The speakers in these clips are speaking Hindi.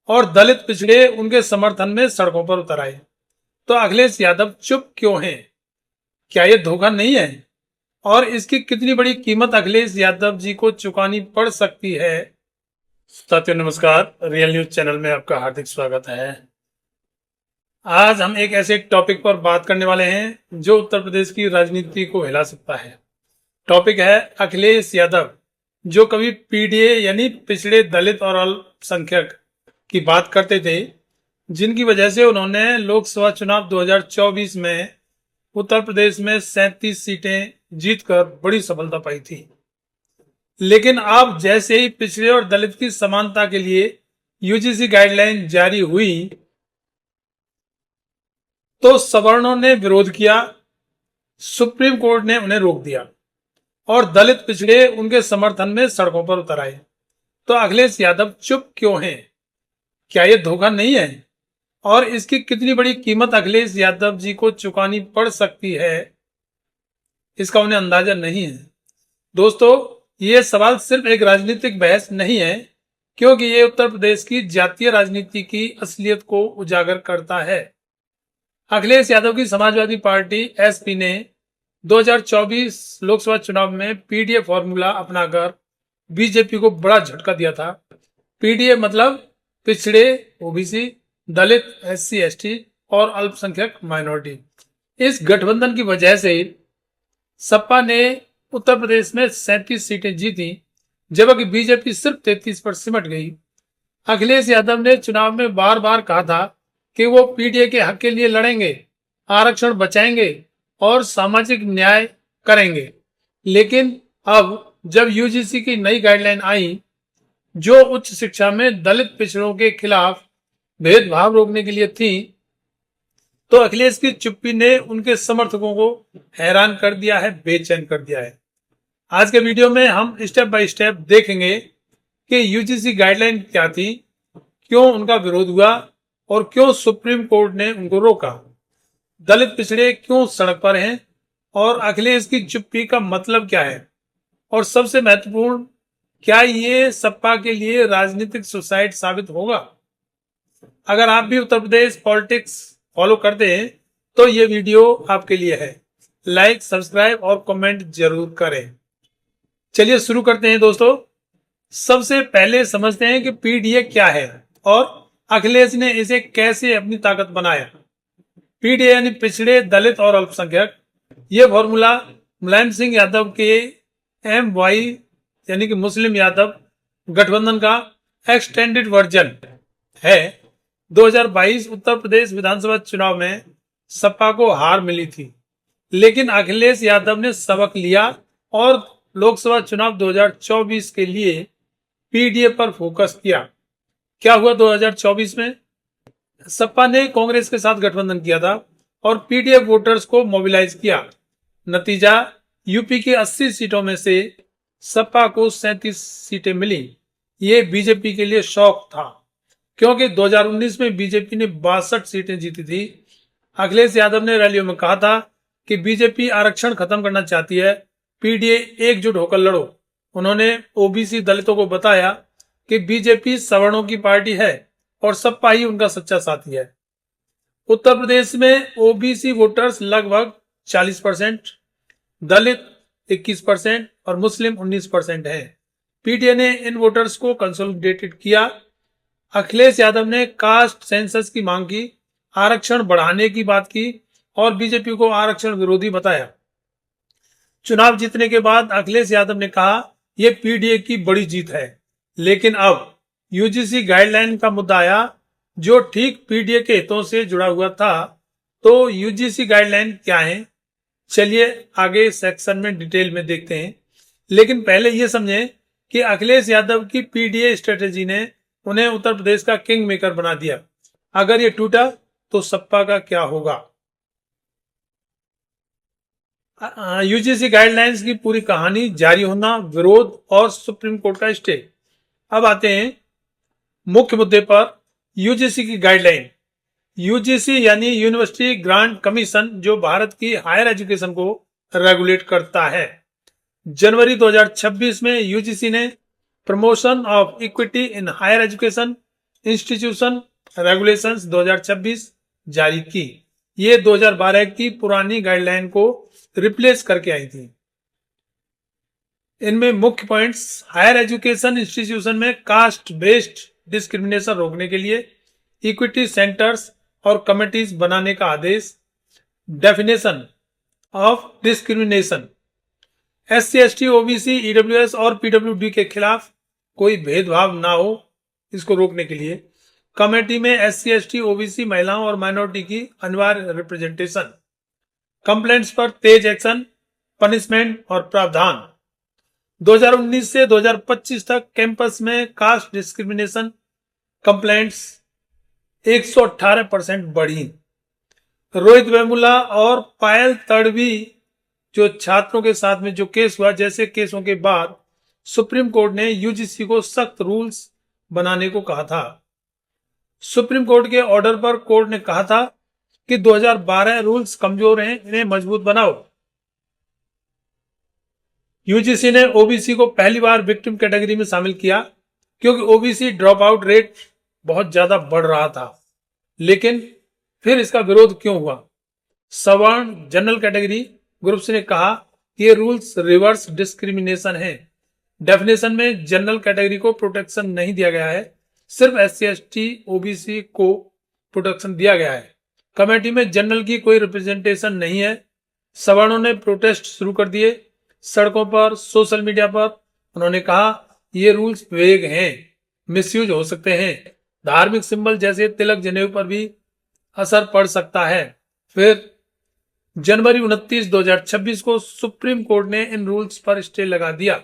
और दलित पिछड़े उनके समर्थन में सड़कों पर उतर आए। तो अखिलेश यादव चुप क्यों हैं? क्या ये धोखा नहीं है? और इसकी कितनी बड़ी कीमत अखिलेश यादव जी को चुकानी पड़ सकती है? साथियों नमस्कार, रियल न्यूज चैनल में आपका हार्दिक स्वागत है। आज हम एक ऐसे टॉपिक पर बात करने वाले हैं जो उत्तर प्रदेश की राजनीति को हिला सकता है। टॉपिक है अखिलेश यादव, जो कभी पीडीए यानी पिछड़े दलित और अल्पसंख्यक की बात करते थे, जिनकी वजह से उन्होंने लोकसभा चुनाव 2024 में उत्तर प्रदेश में 37 सीटें जीतकर बड़ी सफलता पाई थी। लेकिन अब जैसे ही पिछड़े और दलित की समानता के लिए यूजीसी गाइडलाइन जारी हुई तो सवर्णों ने विरोध किया, सुप्रीम कोर्ट ने उन्हें रोक दिया और दलित पिछड़े उनके समर्थन में सड़कों पर उतर आए। तो अखिलेश यादव चुप क्यों हैं? क्या ये धोखा नहीं है? और इसकी कितनी बड़ी कीमत अखिलेश यादव जी को चुकानी पड़ सकती है, इसका उन्हें अंदाजा नहीं है। दोस्तों, ये सवाल सिर्फ एक राजनीतिक बहस नहीं है, क्योंकि ये उत्तर प्रदेश की जातीय राजनीति की असलियत को उजागर करता है। अखिलेश यादव की समाजवादी पार्टी एसपी ने 2024 लोकसभा चुनाव में पीडीए फॉर्मूला अपनाकर बीजेपी को बड़ा झटका दिया था। पीडीए मतलब पिछड़े, ओबीसी, दलित, एससी एसटी और अल्पसंख्यक माइनॉरिटी। इस गठबंधन की वजह से सपा ने उत्तर प्रदेश में 37 सीटें जीती, जबकि बीजेपी सिर्फ 33 पर सिमट गई। अखिलेश यादव ने चुनाव में बार बार कहा था कि वो पीडीए के हक के लिए लड़ेंगे, आरक्षण बचाएंगे और सामाजिक न्याय करेंगे। लेकिन अब जब यूजीसी की नई गाइडलाइन आई, जो उच्च शिक्षा में दलित पिछड़ों के खिलाफ भेदभाव रोकने के लिए थी, तो अखिलेश की चुप्पी ने उनके समर्थकों को हैरान कर दिया है, बेचैन कर दिया है। आज के वीडियो में हम स्टेप बाय स्टेप देखेंगे कि यूजीसी गाइडलाइन क्या थी, क्यों उनका विरोध हुआ और क्यों सुप्रीम कोर्ट ने उनको रोका, दलित पिछड़े क्यों सड़क पर हैं और अखिलेश की चुप्पी का मतलब क्या है, और सबसे महत्वपूर्ण, क्या ये सपा के लिए राजनीतिक सुसाइड साबित होगा? अगर आप भी उत्तर प्रदेश पॉलिटिक्स फॉलो करते हैं तो ये वीडियो आपके लिए है। लाइक, सब्सक्राइब और कमेंट जरूर करें। चलिए शुरू करते हैं दोस्तों। सबसे पहले समझते हैं कि पीडीए क्या है और अखिलेश ने इसे कैसे अपनी ताकत बनाया। पीडीए यानी पिछड़े, दलित और अल्पसंख्यक। ये फॉर्मूला मुलायम सिंह यादव के MY यानी कि मुस्लिम यादव गठबंधन का एक्सटेंडेड वर्जन है। 2022 उत्तर प्रदेश विधानसभा चुनाव में सपा को हार मिली थी, लेकिन अखिलेश यादव ने सबक लिया और लोकसभा चुनाव 2024 के लिए पीडीए पर फोकस किया। क्या हुआ 2024 में? सपा ने कांग्रेस के साथ गठबंधन किया था और पीडीए वोटर्स को मोबिलाइज किया। नतीजा, यूपी की 80 सीटों में से सपा को 37 सीटें मिली। ये बीजेपी के लिए शौक था, क्योंकि 2019 में बीजेपी ने 62 सीटें जीती थी। अखिलेश यादव ने रैलियों में कहा था कि बीजेपी आरक्षण खत्म करना चाहती है, पीडीए एकजुट होकर लड़ो। उन्होंने ओबीसी दलितों को बताया कि बीजेपी सवर्णों की पार्टी है और सपा ही उनका सच्चा साथी है। उत्तर प्रदेश में ओबीसी वोटर्स लगभग 40%, दलित 21% और मुस्लिम 19% है। पीडीए ने इन वोटर्स को कंसोलिडेटेड किया। अखिलेश यादव ने कास्ट सेंसस की मांग की, आरक्षण बढ़ाने की बात की और बीजेपी को आरक्षण विरोधी बताया। चुनाव जीतने के बाद अखिलेश यादव ने कहा यह पीडीए की बड़ी जीत है। लेकिन अब यूजीसी गाइडलाइन का मुद्दा आया, जो ठीक पीडीए के हितों से जुड़ा हुआ था। तो यूजीसी गाइडलाइन क्या है, चलिए आगे सेक्शन में डिटेल में देखते हैं। लेकिन पहले यह समझें कि अखिलेश यादव की पीडीए स्ट्रेटेजी ने उन्हें उत्तर प्रदेश का किंग मेकर बना दिया। अगर ये टूटा तो सपा का क्या होगा? यूजीसी गाइडलाइंस की पूरी कहानी, जारी होना, विरोध और सुप्रीम कोर्ट का स्टे। अब आते हैं मुख्य मुद्दे पर। यूजीसी की गाइडलाइन। यूजीसी यानी यूनिवर्सिटी ग्रांट कमीशन, जो भारत की हायर एजुकेशन को रेगुलेट करता है। जनवरी 2026 में यूजीसी ने promotion of equity in higher education institution regulations 2026 जारी की। ये 2012 की पुरानी गाइडलाइन को रिप्लेस करके आई थी। इनमें मुख्य पॉइंट्स, हायर एजुकेशन इंस्टीट्यूशन में कास्ट बेस्ड डिस्क्रिमिनेशन रोकने के लिए इक्विटी सेंटर्स और कमिटीज बनाने का आदेश, definition of discrimination, SC ST OBC EWS और PWD के खिलाफ कोई भेदभाव ना हो, इसको रोकने के लिए कमेटी में SC ST OBC महिलाओं और माइनॉरिटी की अनिवार्य रिप्रेजेंटेशन, कंप्लेंट्स पर तेज एक्शन, पनिशमेंट और प्रावधान। 2019 से 2025 तक कैंपस में कास्ट डिस्क्रिमिनेशन कंप्लेंट्स 118% बढ़ी। रोहित वेमुला और पायल तड़वी जो छात्रों के साथ में जो केस हुआ, जैसे केसों के बाद सुप्रीम कोर्ट ने यूजीसी को सख्त रूल्स बनाने को कहा था। सुप्रीम कोर्ट के ऑर्डर पर कोर्ट ने कहा था कि 2012 रूल्स कमजोर हैं, इन्हें मजबूत बनाओ। यूजीसी ने ओबीसी को पहली बार विक्टिम कैटेगरी में शामिल किया क्योंकि ओबीसी ड्रॉप आउट रेट बहुत ज्यादा बढ़ रहा था। लेकिन फिर इसका विरोध क्यों हुआ? सवर्ण जनरल कैटेगरी ग्रुप्स ने कहा कि ये रूल्स रिवर्स डिस्क्रिमिनेशन है। डेफिनेशन में जनरल कैटेगरी को प्रोटेक्शन नहीं दिया गया है, सिर्फ SC ST OBC को प्रोटेक्शन दिया गया है। कमेटी में जनरल की कोई रिप्रेजेंटेशन नहीं है। सवर्णों ने प्रोटेस्ट शुरू कर दिए, सड़कों पर, सोशल मीडिया पर। उन्होंने कहा ये रूल्स वेग हैं, मिसयूज हो सकते हैं, धार्मिक सिंबल जैसे तिलक जनेऊ पर भी असर पड़ सकता है। फिर जनवरी 29, 2026 को सुप्रीम कोर्ट ने इन रूल्स पर स्टे लगा दिया।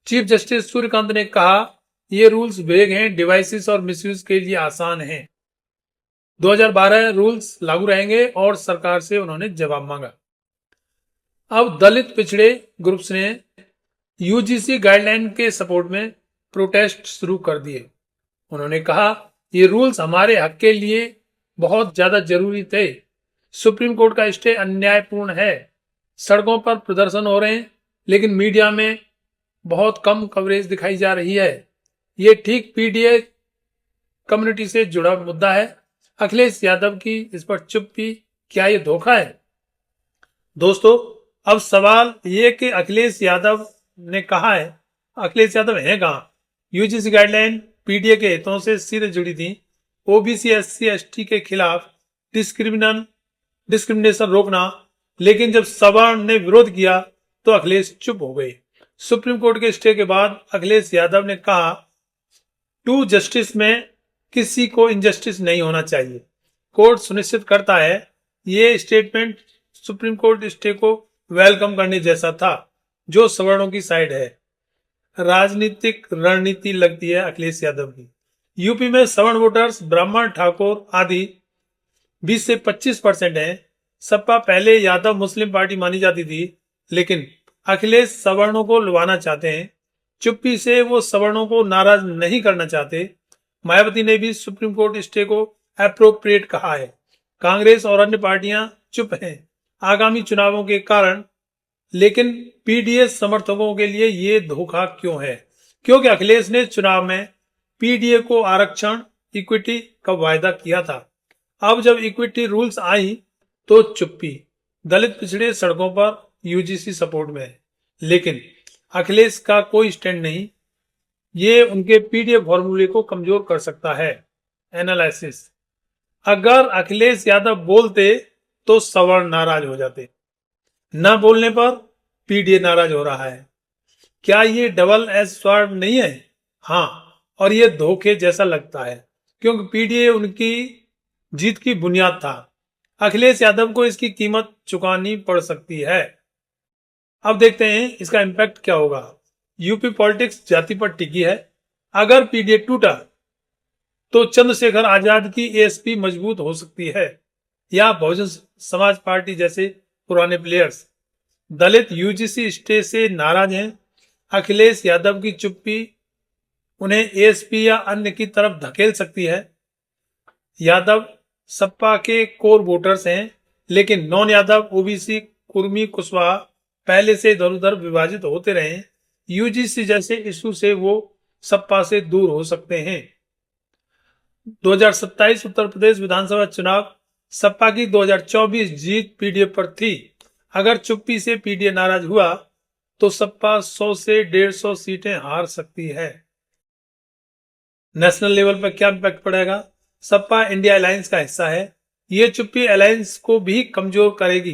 चीफ जस्टिस सूर्यकांत ने कहा ये रूल्स वेग हैं, डिवाइसेस और मिसयूज के लिए आसान हैं। 2012 रूल्स लागू रहेंगे और सरकार से उन्होंने जवाब मांगा। अब दलित पिछड़े ग्रुप्स ने यूजीसी गाइडलाइन के सपोर्ट में प्रोटेस्ट शुरू कर दिए। उन्होंने कहा ये रूल्स हमारे हक के लिए बहुत ज्यादा जरूरी थे। सुप्रीम कोर्ट का स्टे अन्यायपूर्ण है। सड़कों पर प्रदर्शन हो रहे हैं लेकिन मीडिया में बहुत कम कवरेज दिखाई जा रही है। ये ठीक पीडीए कम्युनिटी से जुड़ा मुद्दा है। अखिलेश यादव की इस पर चुप्पी, क्या ये धोखा है? दोस्तों, अब सवाल ये कि अखिलेश यादव ने कहा है, अखिलेश यादव है कहां? यूजीसी गाइडलाइन पीडीए के हितों से सीधे जुड़ी थी। ओबीसी SC ST के खिलाफ डिस्क्रिमिनेशन रोकना, लेकिन जब सवर्ण ने विरोध किया तो अखिलेश चुप हो गए। सुप्रीम कोर्ट के स्टे के बाद अखिलेश यादव ने कहा टू जस्टिस में किसी को इनजस्टिस नहीं होना चाहिए, कोर्ट सुनिश्चित करता है। ये स्टेटमेंट सुप्रीम कोर्ट स्टे को वेलकम करने जैसा था, जो सवर्णों की साइड है। राजनीतिक रणनीति लगती है अखिलेश यादव की। यूपी में सवर्ण वोटर्स ब्राह्मण, ठाकुर आदि 20 से 25% है। सपा पहले यादव मुस्लिम पार्टी मानी जाती थी, लेकिन अखिलेश सवर्णों को लुभाना चाहते हैं। चुप्पी से वो सवर्णों को नाराज नहीं करना चाहते। मायावती ने भी सुप्रीम कोर्ट स्टे को एप्रोप्रिएट कहा है। कांग्रेस और अन्य पार्टियां चुप हैं आगामी चुनावों के कारण। लेकिन पीडीए समर्थकों के लिए ये धोखा क्यों है? क्योंकि अखिलेश ने चुनाव में पीडीए को आरक्षण, इक्विटी का वायदा किया था। अब जब इक्विटी रूल्स आई तो चुप्पी। दलित पिछड़े सड़कों पर यूजीसी सपोर्ट में है, लेकिन अखिलेश का कोई स्टैंड नहीं। ये उनके पीडीए फॉर्मूले को कमजोर कर सकता है। एनालिसिस, अगर अखिलेश यादव बोलते तो सवर्ण नाराज हो जाते, न बोलने पर पीडीए नाराज हो रहा है। क्या ये डबल एज स्वॉर्ड नहीं है? हाँ, और ये धोखे जैसा लगता है क्योंकि पीडीए उनकी जीत की बुनियाद था। अखिलेश यादव को इसकी कीमत चुकानी पड़ सकती है। अब देखते हैं इसका इम्पैक्ट क्या होगा। यूपी पॉलिटिक्स जाति पर टिकी है। अगर पीडीए टूटा तो चंद्रशेखर आजाद की एएसपी मजबूत हो सकती है, या बहुजन समाज पार्टी जैसे पुराने प्लेयर्स। दलित यूजीसी स्टे से नाराज हैं। अखिलेश यादव की चुप्पी उन्हें एएसपी या अन्य की तरफ धकेल सकती है। यादव सपा के कोर वोटर्स हैं, लेकिन नॉन यादव, ओबीसी, कुर्मी, कुशवाहा पहले से इधर उधर विभाजित होते रहे हैं। यूजीसी जैसे इशू से वो सपा से दूर हो सकते हैं। 2027 उत्तर प्रदेश विधानसभा चुनाव सपा की 2024 जीत पीडीए पर थी। अगर चुप्पी से पीडीए नाराज हुआ तो सपा 100 से 150 सीटें हार सकती है। नेशनल लेवल पर क्या इम्पैक्ट पड़ेगा? सपा इंडिया अलायंस का हिस्सा है। ये चुप्पी अलायंस को भी कमजोर करेगी,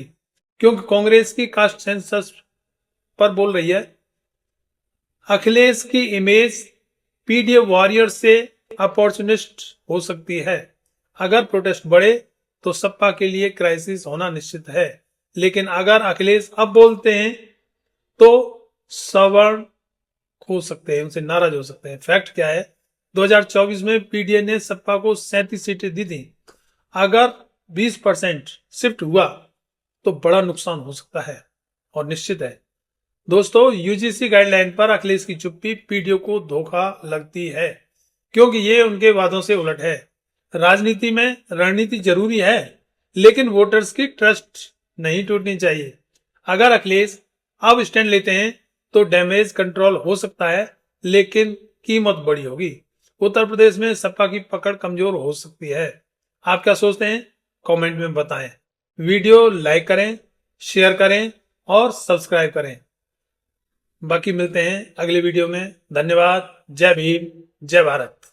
क्योंकि कांग्रेस की कास्ट सेंसस पर बोल रही है। अखिलेश की इमेज पीडीए वॉरियर से अपॉर्चुनिस्ट हो सकती है। अगर प्रोटेस्ट बढ़े तो सपा के लिए क्राइसिस होना निश्चित है। लेकिन अगर अखिलेश अब बोलते हैं तो सवर्ण हो सकते हैं, उनसे नाराज हो सकते हैं। फैक्ट क्या है? 2024 में पीडीए ने सपा को 37 सीटें दी थी। अगर 20% शिफ्ट हुआ तो बड़ा नुकसान हो सकता है और निश्चित है। दोस्तों, यूजीसी गाइडलाइन पर अखिलेश की चुप्पी पीडीए को धोखा लगती है, क्योंकि ये उनके वादों से उलट है। राजनीति में रणनीति जरूरी है, लेकिन वोटर्स की ट्रस्ट नहीं टूटनी चाहिए। अगर अखिलेश अब स्टैंड लेते हैं तो डैमेज कंट्रोल हो सकता है, लेकिन कीमत बड़ी होगी। उत्तर प्रदेश में सपा की पकड़ कमजोर हो सकती है। आप क्या सोचते हैं? कमेंट में बताएं। वीडियो लाइक करें, शेयर करें और सब्सक्राइब करें। बाकी मिलते हैं अगले वीडियो में। धन्यवाद। जय भीम, जय भारत।